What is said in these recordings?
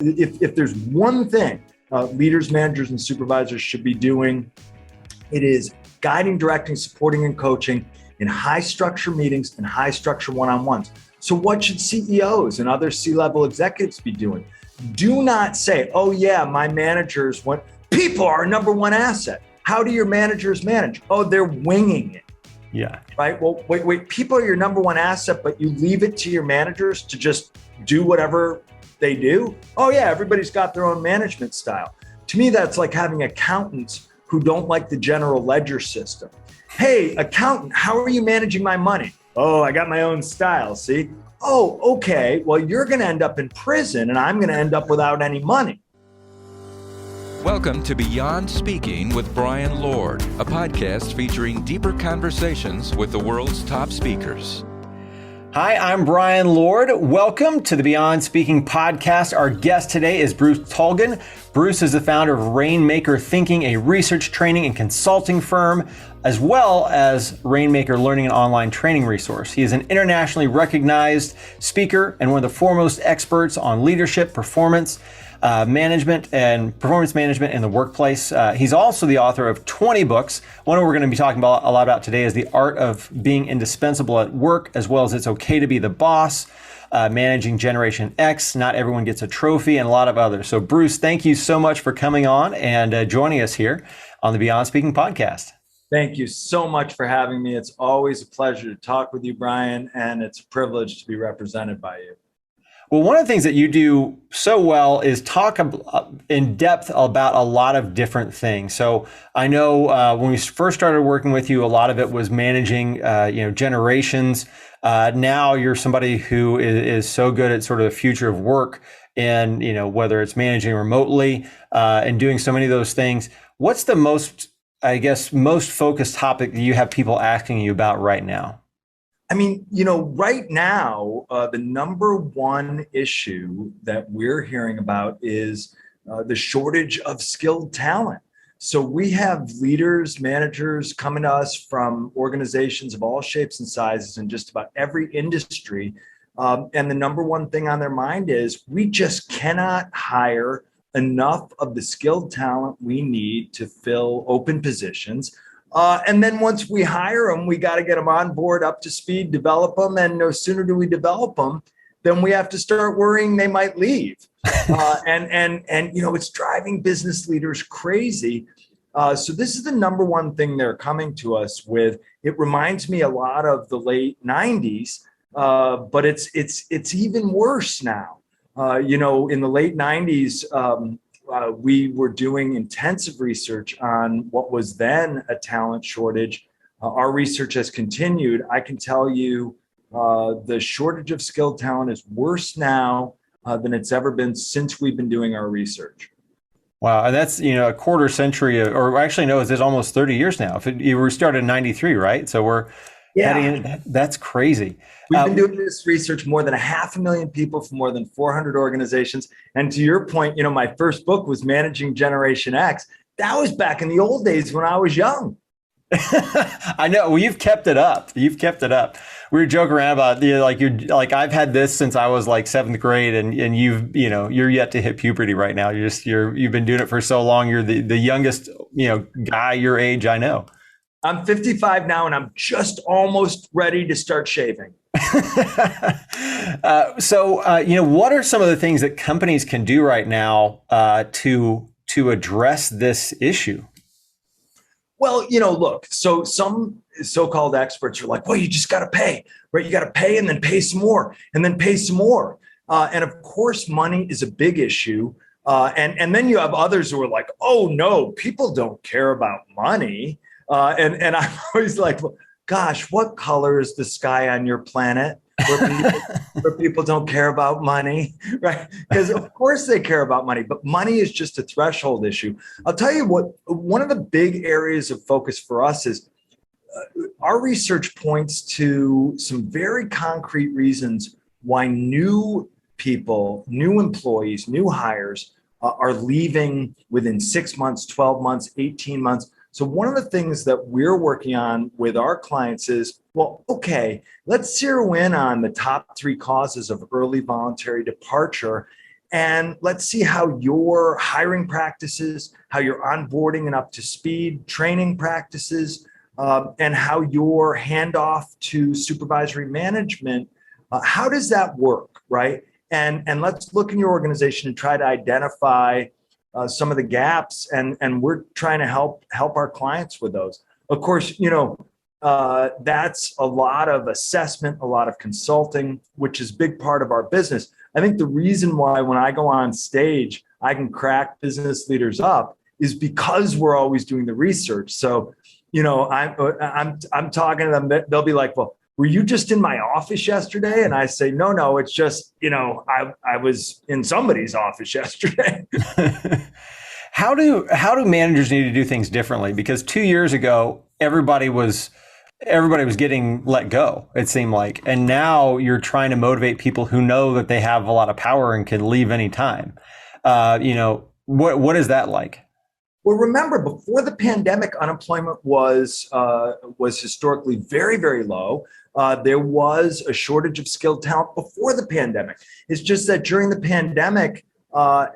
If there's one thing leaders, managers, and supervisors should be doing, it is guiding, directing, supporting, and coaching in high structure meetings and high structure one-on-ones. So what should CEOs and other C-level executives be doing? Do not say, oh yeah, my managers want, people are our number one asset. How do your managers manage? Oh, they're winging it. Yeah. Right. Well, wait, people are your number one asset, but you leave it to your managers to just do whatever they do. Oh yeah, everybody's got their own management style. To me, that's like having accountants who don't like the general ledger system. Hey, accountant, how are you managing my money? Oh, I got my own style, see? Oh, okay, well, you're gonna end up in prison and I'm gonna end up without any money. Welcome to Beyond Speaking with Brian Lord, a podcast featuring deeper conversations with the world's top speakers. Hi, I'm Brian Lord. Welcome to the Beyond Speaking podcast. Our guest today is Bruce Tulgan. Bruce is the founder of RainmakerThinking, a research, training, and consulting firm, as well as Rainmaker Learning and Online Training Resource. He is an internationally recognized speaker and one of the foremost experts on leadership, performance management in the workplace. He's also the author of 20 books. One we're going to be talking about a lot about today is The Art of Being Indispensable at Work, as well as It's Okay to Be the Boss, Managing Generation X, Not Everyone Gets a Trophy, and a lot of others. So Bruce, thank you so much for coming on and joining us here on the Beyond Speaking podcast. Thank you so much for having me. It's always a pleasure to talk with you, Brian, and it's a privilege to be represented by you. Well, one of the things that you do so well is talk in depth about a lot of different things. So I know when we first started working with you, a lot of it was managing, generations. Now you're somebody who is so good at sort of the future of work and, whether it's managing remotely and doing so many of those things. What's the most focused topic that you have people asking you about right now? I mean, right now, the number one issue that we're hearing about is the shortage of skilled talent. So we have leaders, managers coming to us from organizations of all shapes and sizes in just about every industry. And the number one thing on their mind is we just cannot hire enough of the skilled talent we need to fill open positions. And then once we hire them, we got to get them on board, up to speed, develop them. And no sooner do we develop them, then we have to start worrying they might leave. And it's driving business leaders crazy. So this is the number one thing they're coming to us with. It reminds me a lot of the late 90s, but it's even worse now. In the late 90s, we were doing intensive research on what was then a talent shortage. Our research has continued. I can tell you the shortage of skilled talent is worse now than it's ever been since we've been doing our research. Wow. And that's, a quarter century, or actually, no, it's almost 30 years now. You were started in 93, right? So we're heading in, that's crazy. We've been doing this research, more than 500,000 people from more than 400 organizations. And to your point, my first book was Managing Generation X. That was back in the old days when I was young. I know. Well, you've kept it up. We were joking around about I've had this since I was like seventh grade, and you're yet to hit puberty right now. You've been doing it for so long. You're the youngest guy your age I know. I'm 55 now, and I'm just almost ready to start shaving. What are some of the things that companies can do right now to address this issue? Well, look, so some so-called experts are like, well, you just got to pay, right? You got to pay and then pay some more and then pay some more. And of course, money is a big issue. And then you have others who are like, oh, no, people don't care about money. And I'm always like, well, gosh, what color is the sky on your planet where people don't care about money, right? Because of course they care about money, but money is just a threshold issue. I'll tell you what, one of the big areas of focus for us is our research points to some very concrete reasons why new people, new employees, new hires are leaving within 6 months, 12 months, 18 months. So one of the things that we're working on with our clients is, well, okay, let's zero in on the top 3 causes of early voluntary departure And let's see how your hiring practices, how your onboarding and up to speed training practices, and how your handoff to supervisory management, how does that work, right? And let's look in your organization and try to identify some of the gaps, and we're trying to help our clients with those. Of course, that's a lot of assessment, a lot of consulting, which is a big part of our business. I think the reason why when I go on stage, I can crack business leaders up is because we're always doing the research. So, I'm talking to them, they'll be like, well, were you just in my office yesterday? And I say, no, it's just, I was in somebody's office yesterday. How do managers need to do things differently? Because 2 years ago, everybody was getting let go, it seemed like. And now you're trying to motivate people who know that they have a lot of power and can leave anytime. What is that like? Well, remember, before the pandemic, unemployment was historically very, very low. There was a shortage of skilled talent before the pandemic. It's just that during the pandemic,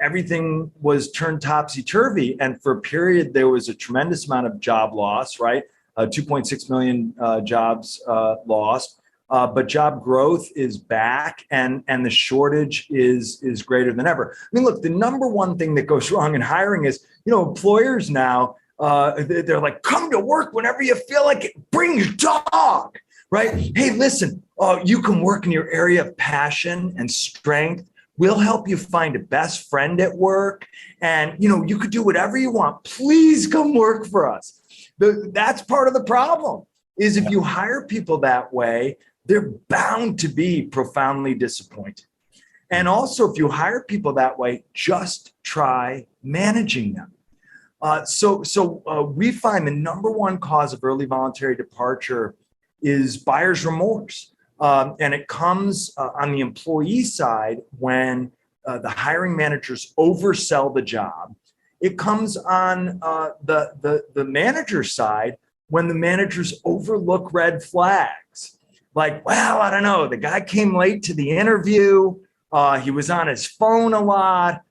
everything was turned topsy-turvy. And for a period, there was a tremendous amount of job loss, right? 2.6 million jobs lost. But job growth is back, and the shortage is greater than ever. I mean, look, the number one thing that goes wrong in hiring is, employers now, they're like, come to work whenever you feel like it. Bring your dog, right? Hey, listen, you can work in your area of passion and strength. We'll help you find a best friend at work. And, you could do whatever you want. Please come work for us. That's part of the problem is if you hire people that way, they're bound to be profoundly disappointed. And also, if you hire people that way, just try managing them. So we find the number one cause of early voluntary departure is buyer's remorse. And it comes on the employee side when the hiring managers oversell the job. It comes on the manager side when the managers overlook red flags. Like, well, I don't know, the guy came late to the interview. He was on his phone a lot.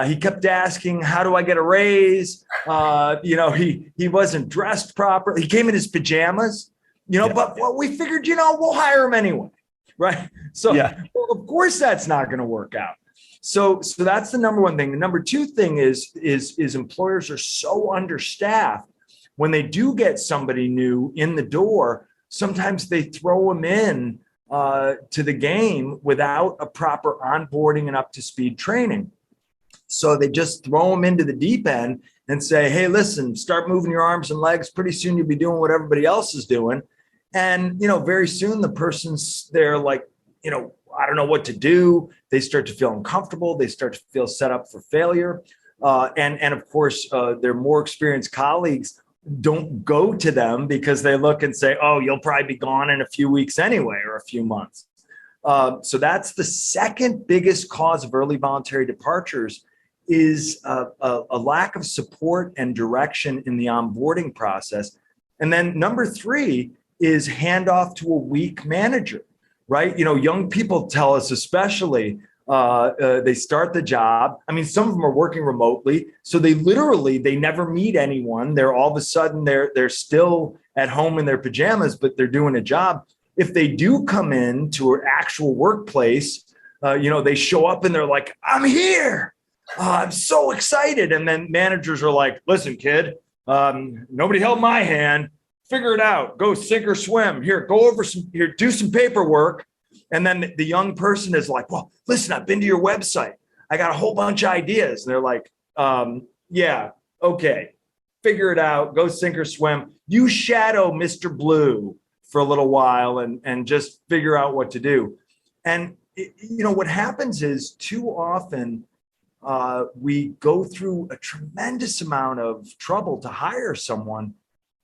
He kept asking, how do I get a raise? He wasn't dressed properly. He came in his pajamas, but we figured, we'll hire him anyway, right? So well, of course that's not going to work out. So that's the number one thing. The number two thing is employers are so understaffed. When they do get somebody new in the door, sometimes they throw them in to the game without a proper onboarding and up to speed training. So they just throw them into the deep end and say, hey, listen, start moving your arms and legs. Pretty soon you'll be doing what everybody else is doing. And, very soon the person's there like, I don't know what to do. They start to feel uncomfortable. They start to feel set up for failure. And of course, their more experienced colleagues don't go to them because they look and say, oh, you'll probably be gone in a few weeks anyway, or a few months. So that's the second biggest cause of early voluntary departures is a lack of support and direction in the onboarding process. And then number three is handoff to a weak manager, right? Young people tell us especially, they start the job. I mean, some of them are working remotely. So they never meet anyone. They're all of a sudden, they're still at home in their pajamas, but they're doing a job. If they do come in to an actual workplace, they show up and they're like, I'm here. I'm so excited. And then managers are like, listen, kid, nobody held my hand. Figure it out. Go sink or swim. Here, do some paperwork. And then the young person is like, well, listen, I've been to your website. I got a whole bunch of ideas. And they're like, yeah, okay, figure it out. Go sink or swim. You shadow Mr. Blue for a little while and just figure out what to do. And, what happens is too often we go through a tremendous amount of trouble to hire someone,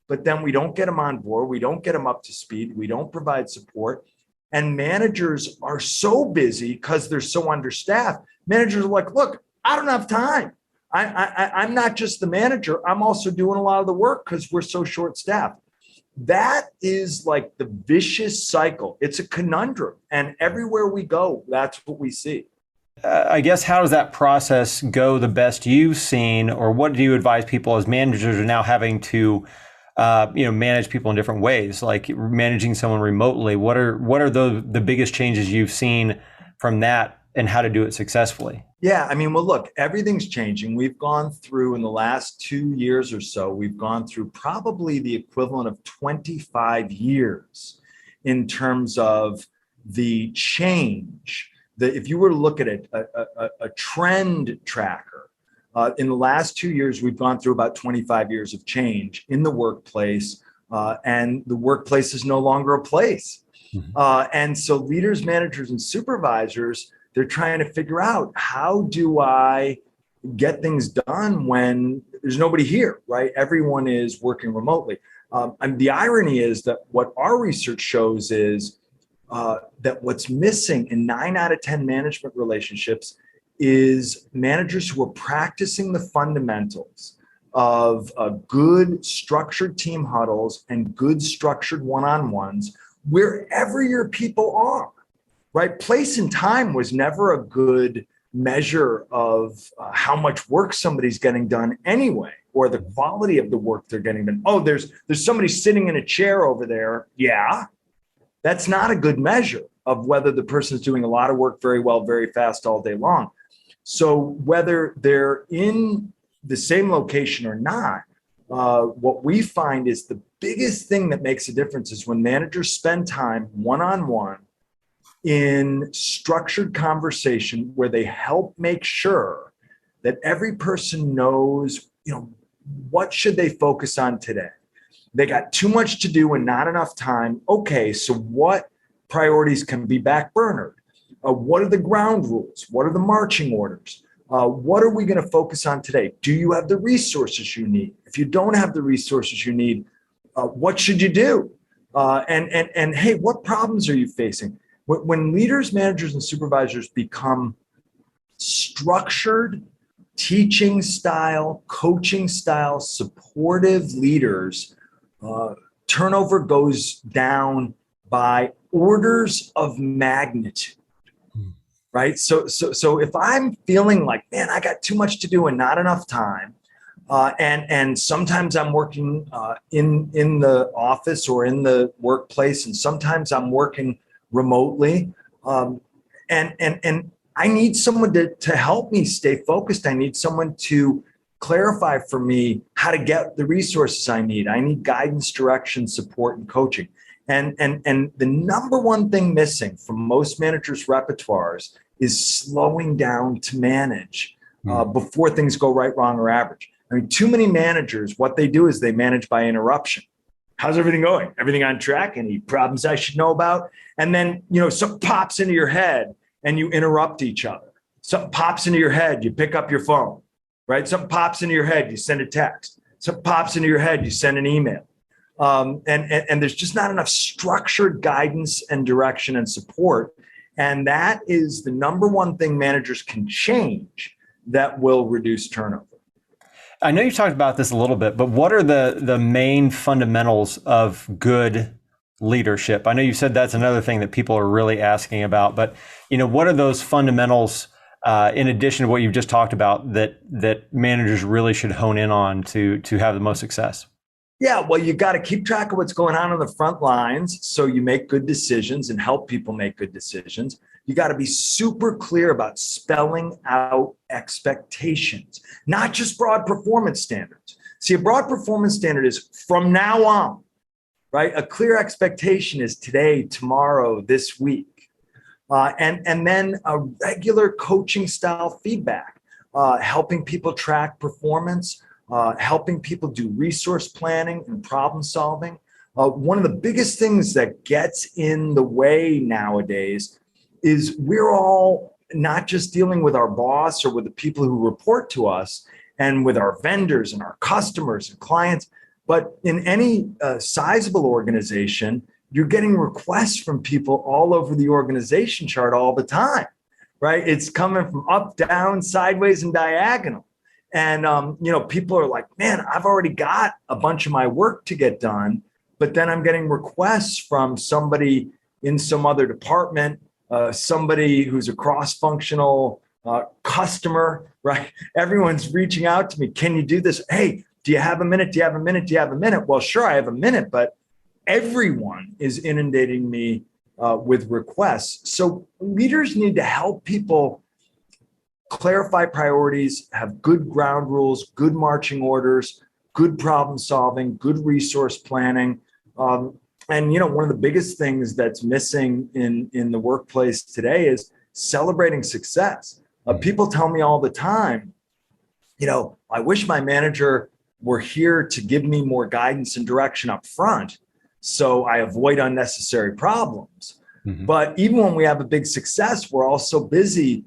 but then we don't get them on board. We don't get them up to speed. We don't provide support. And managers are so busy because they're so understaffed. Managers are like, look, I don't have time. I'm not just the manager. I'm also doing a lot of the work because we're so short-staffed. That is like the vicious cycle. It's a conundrum. And everywhere we go, that's what we see. I guess, how does that process go the best you've seen, or what do you advise people as managers are now having to, manage people in different ways, like managing someone remotely? What are the biggest changes you've seen from that, and how to do it successfully? Yeah, I mean, well, look, everything's changing. We've gone through in the last 2 years or so, we've gone through probably the equivalent of 25 years in terms of the change. If you were to look at a trend tracker, in the last 2 years, we've gone through about 25 years of change in the workplace, and the workplace is no longer a place. And so leaders, managers, and supervisors, they're trying to figure out, how do I get things done when there's nobody here, right? Everyone is working remotely. And the irony is that what our research shows is that what's missing in 9 out of 10 management relationships is managers who are practicing the fundamentals of good structured team huddles and good structured one-on-ones wherever your people are, right? Place and time was never a good measure of how much work somebody's getting done anyway, or the quality of the work they're getting done. Oh, there's somebody sitting in a chair over there. Yeah. That's not a good measure of whether the person is doing a lot of work very well, very fast all day long. So whether they're in the same location or not, what we find is the biggest thing that makes a difference is when managers spend time one-on-one in structured conversation where they help make sure that every person knows, what should they focus on today? They got too much to do and not enough time. Okay, so what priorities can be backburnered? What are the ground rules? What are the marching orders? What are we going to focus on today? Do you have the resources you need? If you don't have the resources you need, what should you do? And hey, what problems are you facing? When leaders, managers, and supervisors become structured, teaching style, coaching style, supportive leaders, turnover goes down by orders of magnitude, right? So if I'm feeling like, man, I got too much to do and not enough time, and sometimes I'm working in the office or in the workplace, and sometimes I'm working remotely, and I need someone to help me stay focused. I need someone to clarify for me how to get the resources I need. I need guidance, direction, support, and coaching. And the number one thing missing from most managers' repertoires is slowing down to manage before things go right, wrong, or average. I mean, too many managers, what they do is they manage by interruption. How's everything going? Everything on track? Any problems I should know about? And then, something pops into your head and you interrupt each other. Something pops into your head, you pick up your phone. Right? Something pops into your head, you send a text. Something pops into your head, you send an email. And there's just not enough structured guidance and direction and support. And that is the number one thing managers can change that will reduce turnover. I know you talked about this a little bit, but what are the main fundamentals of good leadership? I know you said that's another thing that people are really asking about, but what are those fundamentals in addition to what you've just talked about that managers really should hone in on to have the most success? Yeah, well, you got to keep track of what's going on the front lines so you make good decisions and help people make good decisions. You got to be super clear about spelling out expectations, not just broad performance standards. See, a broad performance standard is from now on, right? A clear expectation is today, tomorrow, this week. And then a regular coaching style feedback, helping people track performance, helping people do resource planning and problem solving. One of the biggest things that gets in the way nowadays is we're all not just dealing with our boss or with the people who report to us and with our vendors and our customers and clients, but in any sizable organization, you're getting requests from people all over the organization chart all the time, right? It's coming from up, down, sideways, and diagonal. And, people are like, man, I've already got a bunch of my work to get done, but then I'm getting requests from somebody in some other department, somebody who's a cross-functional customer, right? Everyone's reaching out to me. Can you do this? Hey, do you have a minute? Do you have a minute? Do you have a minute? Well, sure, I have a minute, but everyone is inundating me with requests. So leaders need to help people clarify priorities, have good ground rules, good marching orders, good problem solving, good resource planning. And one of the biggest things that's missing in the workplace today is celebrating success. People tell me all the time, I wish my manager were here to give me more guidance and direction up front so I avoid unnecessary problems. Mm-hmm. But even when we have a big success, we're all so busy.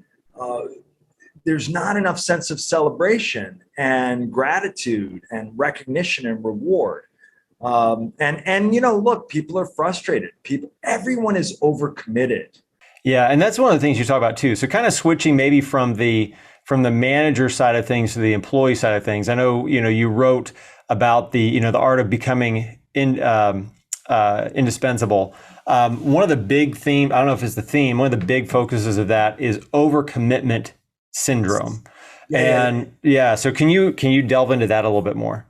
There's not enough sense of celebration and gratitude and recognition and reward. Look, people are frustrated. Everyone is overcommitted. Yeah, and that's one of the things you talk about too. So kind of switching maybe from the manager side of things to the employee side of things. I know, you wrote about the art of becoming indispensable. One of the big theme, I don't know if it's the theme, one of the big focuses of that is overcommitment syndrome. So can you delve into that a little bit more?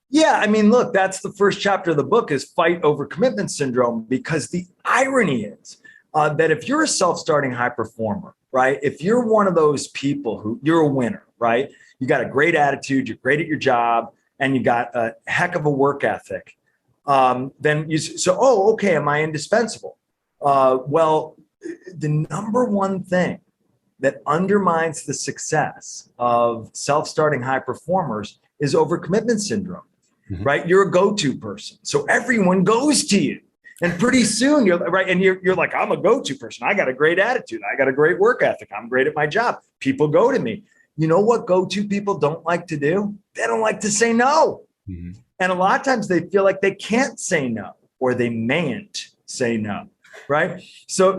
Yeah, I mean, look, that's the first chapter of the book is fight overcommitment syndrome, because the irony is that if you're a self-starting high performer, right? If you're one of those people who you're a winner, right? You got a great attitude, you're great at your job, and you got a heck of a work ethic. Then okay, am I indispensable? Well, the number one thing that undermines the success of self-starting high performers is overcommitment syndrome, mm-hmm. right? You're a go-to person. So everyone goes to you. And pretty soon you're right. And you're like, I'm a go-to person. I got a great attitude. I got a great work ethic. I'm great at my job. People go to me. You know what go-to people don't like to do? They don't like to say no. Mm-hmm. And a lot of times they feel like they can't say no, or they mayn't say no. Right. So,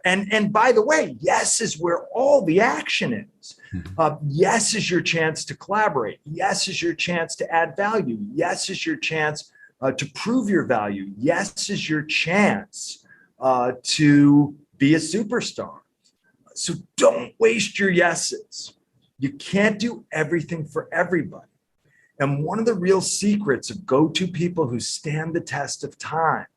and by the way, yes is where all the action is. Mm-hmm. Yes is your chance to collaborate. Yes is your chance to add value. Yes is your chance to prove your value. Yes is your chance to be a superstar. So don't waste your yeses. You can't do everything for everybody. And one of the real secrets of go-to people who stand the test of time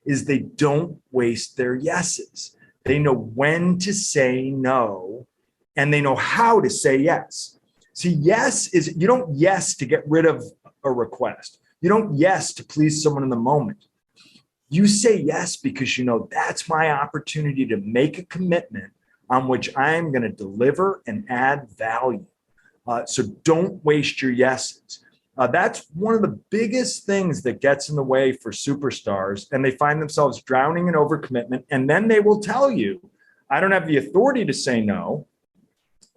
is they don't waste their yeses. They know when to say no, and they know how to say yes. See, yes is, you don't yes to get rid of a request. You don't yes to please someone in the moment. You say yes because that's my opportunity to make a commitment on which I am going to deliver and add value. So don't waste your yeses. That's one of the biggest things that gets in the way for superstars, and they find themselves drowning in overcommitment. And then they will tell you, I don't have the authority to say no,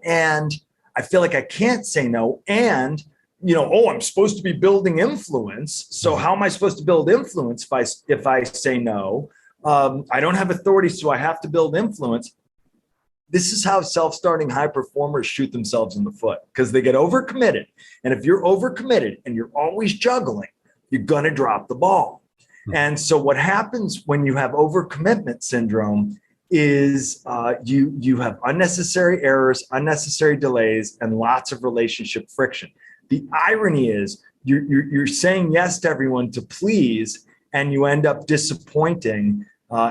and I feel like I can't say no, and I'm supposed to be building influence. So how am I supposed to build influence if I say no? I don't have authority, so I have to build influence. This is how self-starting high performers shoot themselves in the foot, because they get overcommitted. And if you're overcommitted and you're always juggling, you're going to drop the ball. And so what happens when you have overcommitment syndrome is you have unnecessary errors, unnecessary delays, and lots of relationship friction. The irony is you're saying yes to everyone to please, and you end up disappointing.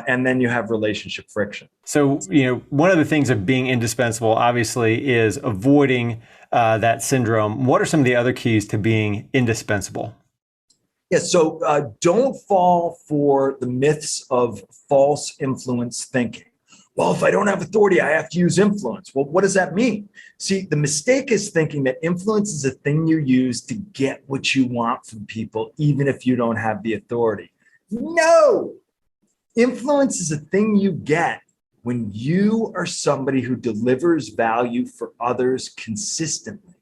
And then you have relationship friction. So, one of the things of being indispensable, obviously, is avoiding that syndrome. What are some of the other keys to being indispensable? Yeah, so don't fall for the myths of false influence thinking. Well, if I don't have authority, I have to use influence. Well, what does that mean? See, the mistake is thinking that influence is a thing you use to get what you want from people, even if you don't have the authority. No! Influence is a thing you get when you are somebody who delivers value for others consistently,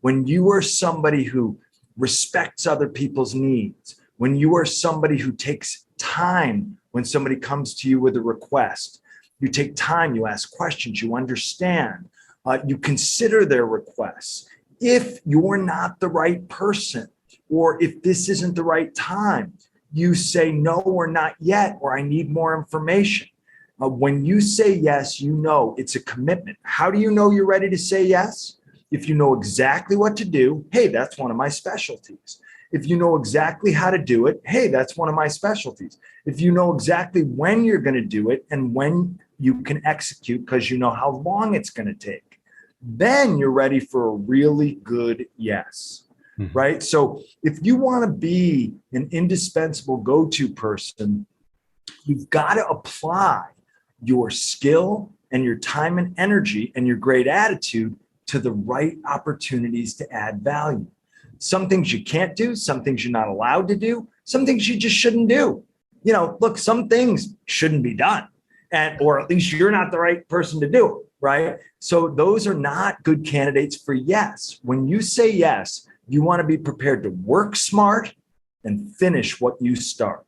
when you are somebody who respects other people's needs, when you are somebody who takes time when somebody comes to you with a request. You take time, you ask questions, you understand, you consider their requests. If you're not the right person, or if this isn't the right time, you say no or not yet, or I need more information. When you say yes, you know it's a commitment. How do you know you're ready to say yes? If you know exactly what to do, hey, that's one of my specialties. If you know exactly how to do it, hey, that's one of my specialties. If you know exactly when you're going to do it and when you can execute because you know how long it's going to take, then you're ready for a really good yes. Mm-hmm. Right? So if you want to be an indispensable go-to person, you've got to apply your skill and your time and energy and your great attitude to the right opportunities to add value. Some things you can't do, some things you're not allowed to do, some things you just shouldn't do. You know, look, some things shouldn't be done, or at least you're not the right person to do it, right? So those are not good candidates for yes. When you say yes, you want to be prepared to work smart and finish what you start.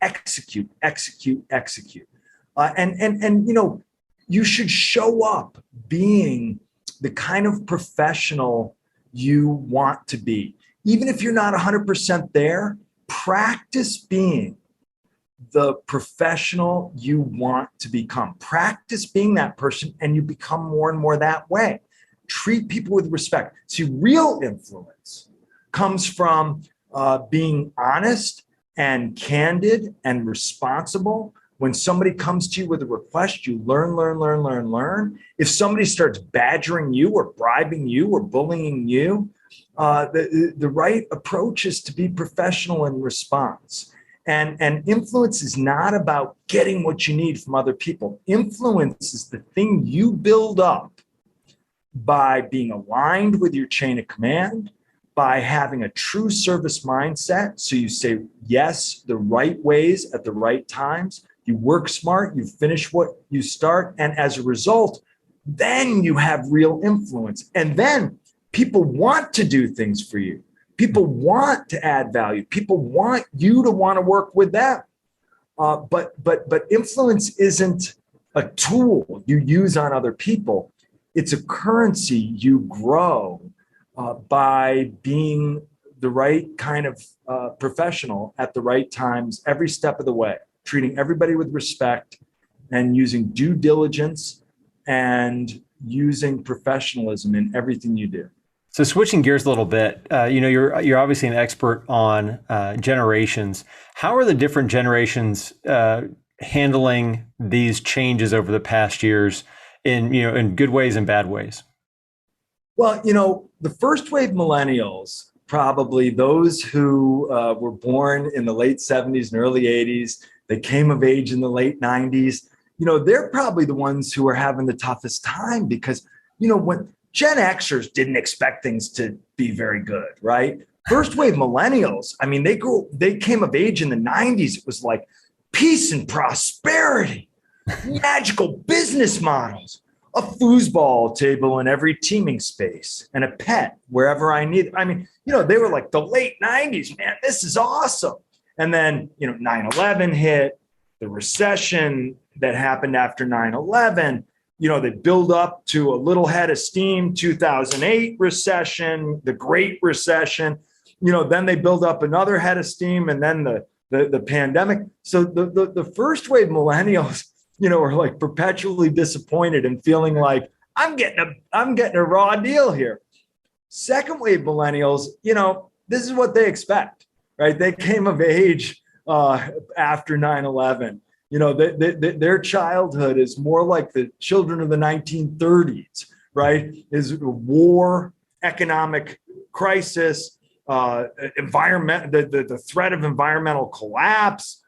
Execute, execute, execute. And you know, you should show up being the kind of professional you want to be. Even if you're not 100% there, practice being the professional you want to become. Practice being that person and you become more and more that way. Treat people with respect. See, real influence comes from being honest and candid and responsible. When somebody comes to you with a request, you learn. If somebody starts badgering you or bribing you or bullying you, the right approach is to be professional in response. And influence is not about getting what you need from other people. Influence is the thing you build up by being aligned with your chain of command, by having a true service mindset. So you say yes the right ways at the right times. You work smart, you finish what you start. And as a result, then you have real influence. And then people want to do things for you. People want to add value. People want you to want to work with them. But influence isn't a tool you use on other people. It's a currency you grow by being the right kind of professional at the right times, every step of the way, treating everybody with respect and using due diligence and using professionalism in everything you do. So switching gears a little bit, you're obviously an expert on generations. How are the different generations handling these changes over the past years in good ways and bad ways? Well, the first wave millennials, probably those who were born in the late 70s and early 80s, they came of age in the late 90s, they're probably the ones who are having the toughest time because, when Gen Xers didn't expect things to be very good, right? First wave millennials, they came of age in the 90s. It was like peace and prosperity, magical business models, a foosball table in every teaming space, and a pet wherever I need. They were like the late 90s, man, this is awesome. And then, 9/11 hit, the recession that happened after 9/11. They build up to a little head of steam, 2008 recession, the Great Recession, then they build up another head of steam and then the pandemic. So the first wave millennials, are like perpetually disappointed and feeling like I'm getting a raw deal here. Second wave millennials, this is what they expect, right? They came of age after 9/11. Their childhood is more like the children of the 1930s, right? Is war, economic crisis, the threat of environmental collapse,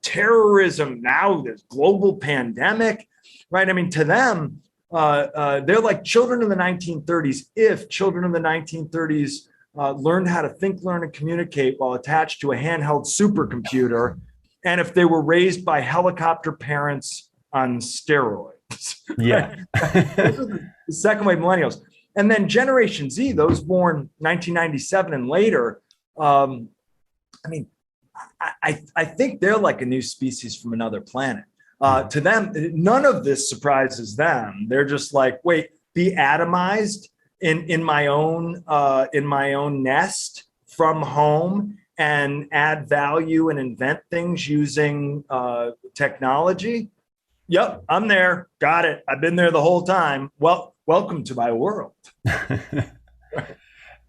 terrorism, now this global pandemic, right? To them, they're like children of the 1930s. If children of the 1930s learned how to think, learn, and communicate while attached to a handheld supercomputer, and if they were raised by helicopter parents on steroids. Yeah. Those are the second wave millennials. And then Generation Z, those born 1997 and later, I think they're like a new species from another planet. To them, none of this surprises them. They're just like, wait, be atomized in my own nest from home and add value and invent things using technology, yep, I'm there. Got it. I've been there the whole time. Well, welcome to my world.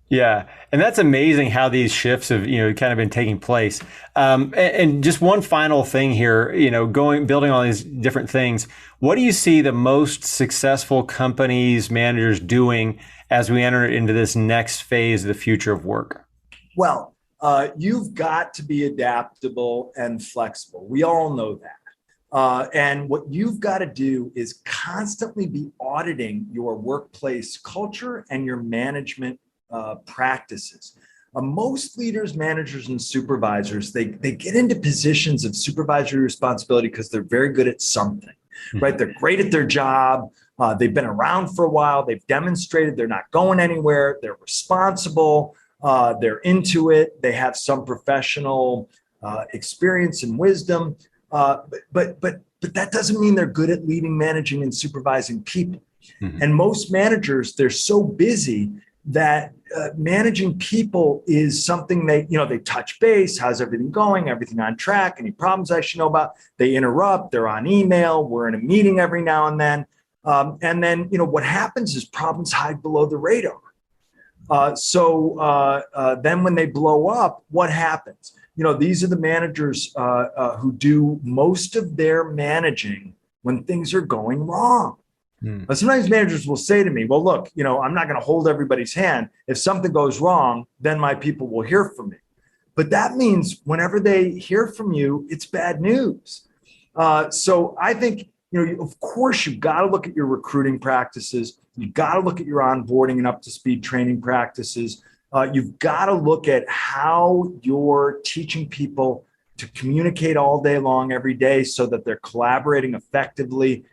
Yeah. And that's amazing how these shifts have, kind of been taking place. And just one final thing here, building on these different things, what do you see the most successful companies, managers doing as we enter into this next phase of the future of work? Well, you've got to be adaptable and flexible. We all know that. And what you've got to do is constantly be auditing your workplace culture and your management practices. Most leaders, managers, and supervisors, they get into positions of supervisory responsibility because they're very good at something, right? They're great at their job. They've been around for a while. They've demonstrated they're not going anywhere. They're responsible. They're into it. They have some professional experience and wisdom. But that doesn't mean they're good at leading, managing, and supervising people. And most managers, they're so busy that managing people is something they touch base. How's everything going? Everything on track? Any problems I should know about? They interrupt. They're on email. We're in a meeting every now and then. And then, what happens is problems hide below the radar. So then when they blow up, what happens? These are the managers who do most of their managing when things are going wrong. Sometimes managers will say to me, well, look, I'm not going to hold everybody's hand. If something goes wrong, then my people will hear from me. But that means whenever they hear from you, it's bad news. So I think, of course, you've got to look at your recruiting practices. You've got to look at your onboarding and up to speed training practices. You've got to look at how you're teaching people to communicate all day long, every day, so that they're collaborating effectively.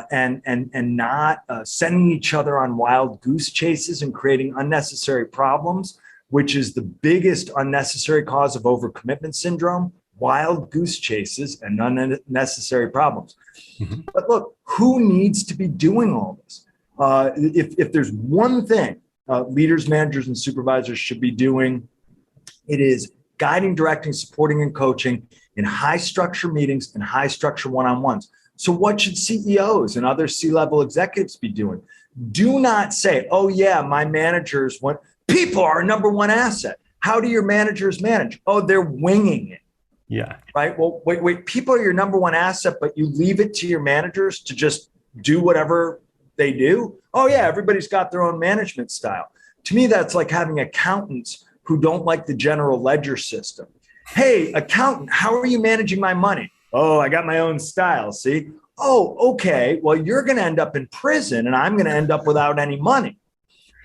And not sending each other on wild goose chases and creating unnecessary problems, which is the biggest unnecessary cause of overcommitment syndrome, wild goose chases and unnecessary problems. But look, who needs to be doing all this? If there's one thing leaders, managers, and supervisors should be doing, it is guiding, directing, supporting, and coaching in high structure meetings and high structure one-on-ones. So what should CEOs and other C-level executives be doing? Do not say, oh yeah, my managers want, people are our number one asset. How do your managers manage? Oh, they're winging it. Yeah. Right. Well, wait, people are your number one asset, but you leave it to your managers to just do whatever they do. Oh yeah, everybody's got their own management style. To me, that's like having accountants who don't like the general ledger system. Hey, accountant, how are you managing my money? Oh, I got my own style. See? Oh, okay. Well, you're going to end up in prison and I'm going to end up without any money.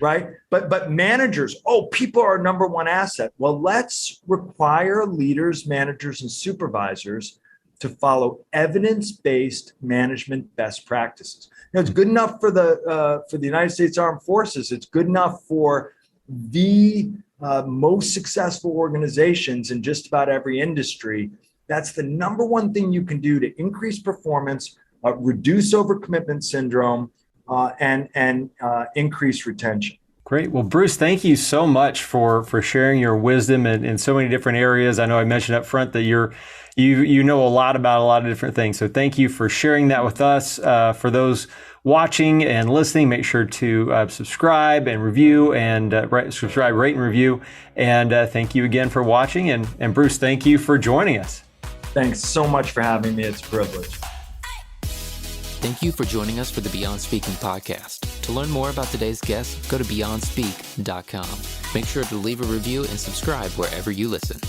Right. But managers, oh, people are our number one asset. Well, let's require leaders, managers, and supervisors to follow evidence-based management best practices. It's good enough for the United States Armed Forces. It's good enough for the most successful organizations in just about every industry. That's the number one thing you can do to increase performance, reduce overcommitment syndrome, and increase retention. Great. Well, Bruce, thank you so much for sharing your wisdom in so many different areas. I know I mentioned up front that you know a lot about a lot of different things. So thank you for sharing that with us. For those watching and listening, make sure to subscribe and review and subscribe, rate, and review. And thank you again for watching. And Bruce, thank you for joining us. Thanks so much for having me. It's a privilege. Thank you for joining us for the Beyond Speaking podcast. To learn more about today's guest, go to BeyondSpeak.com. Make sure to leave a review and subscribe wherever you listen.